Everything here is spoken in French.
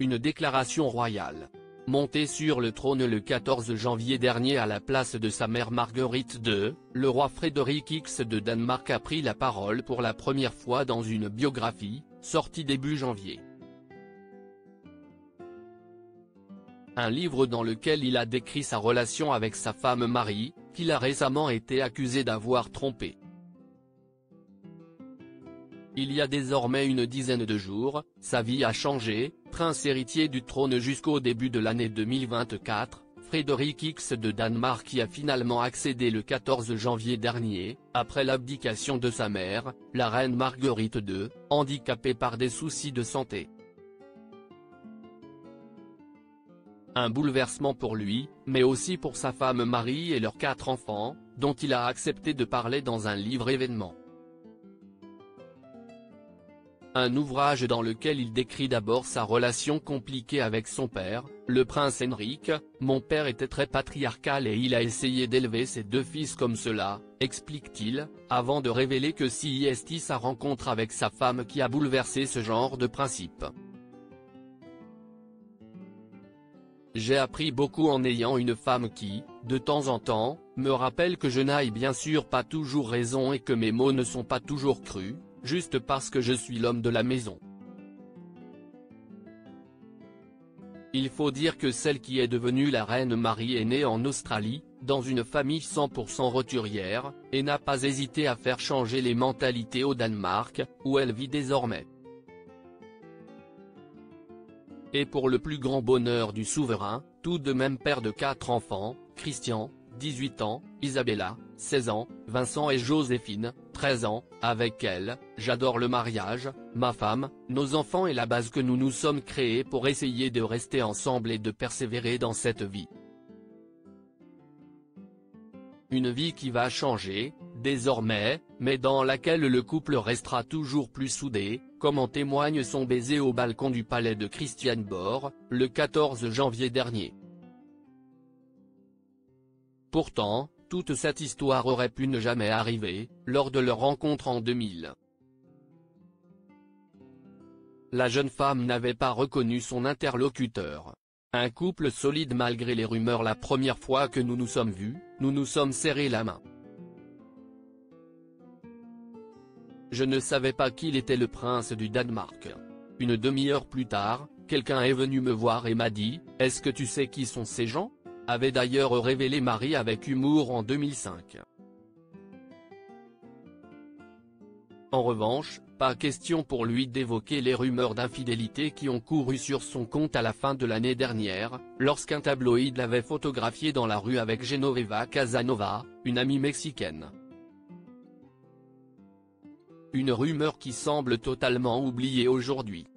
Une déclaration royale. Monté sur le trône le 14 janvier dernier à la place de sa mère Marguerite II, le roi Frédéric X de Danemark a pris la parole pour la première fois dans une biographie, sortie début janvier. Un livre dans lequel il a décrit sa relation avec sa femme Marie, qu'il a récemment été accusé d'avoir trompé. Il y a désormais une dizaine de jours, sa vie a changé. Prince héritier du trône jusqu'au début de l'année 2024, Frédéric X de Danemark y a finalement accédé le 14 janvier dernier, après l'abdication de sa mère, la reine Marguerite II, handicapée par des soucis de santé. Un bouleversement pour lui, mais aussi pour sa femme Marie et leurs 4 enfants, dont il a accepté de parler dans un livre événement. Un ouvrage dans lequel il décrit d'abord sa relation compliquée avec son père, le prince Henrik. « Mon père était très patriarcal et il a essayé d'élever ses 2 fils comme cela », explique-t-il, avant de révéler que c'est sa rencontre avec sa femme qui a bouleversé ce genre de principe. J'ai appris beaucoup en ayant une femme qui, de temps en temps, me rappelle que je n'ai bien sûr pas toujours raison et que mes mots ne sont pas toujours crus, juste parce que je suis l'homme de la maison. Il faut dire que celle qui est devenue la reine Marie est née en Australie, dans une famille 100% roturière, et n'a pas hésité à faire changer les mentalités au Danemark, où elle vit désormais. Et pour le plus grand bonheur du souverain, tout de même père de 4 enfants, Christian, 18 ans, Isabella, 16 ans, Vincent et Joséphine, 13 ans, avec elle, j'adore le mariage, ma femme, nos enfants et la base que nous nous sommes créés pour essayer de rester ensemble et de persévérer dans cette vie. Une vie qui va changer, désormais, mais dans laquelle le couple restera toujours plus soudé, comme en témoigne son baiser au balcon du palais de Christiansborg, le 14 janvier dernier. Pourtant, toute cette histoire aurait pu ne jamais arriver, lors de leur rencontre en 2000. La jeune femme n'avait pas reconnu son interlocuteur. Un couple solide malgré les rumeurs. La première fois que nous nous sommes vus, nous nous sommes serrés la main. Je ne savais pas qu'il était le prince du Danemark. Une demi-heure plus tard, quelqu'un est venu me voir et m'a dit « Est-ce que tu sais qui sont ces gens ?» avait d'ailleurs révélé Marie avec humour en 2005. En revanche, pas question pour lui d'évoquer les rumeurs d'infidélité qui ont couru sur son compte à la fin de l'année dernière, lorsqu'un tabloïd l'avait photographié dans la rue avec Genoveva Casanova, une amie mexicaine. Une rumeur qui semble totalement oubliée aujourd'hui.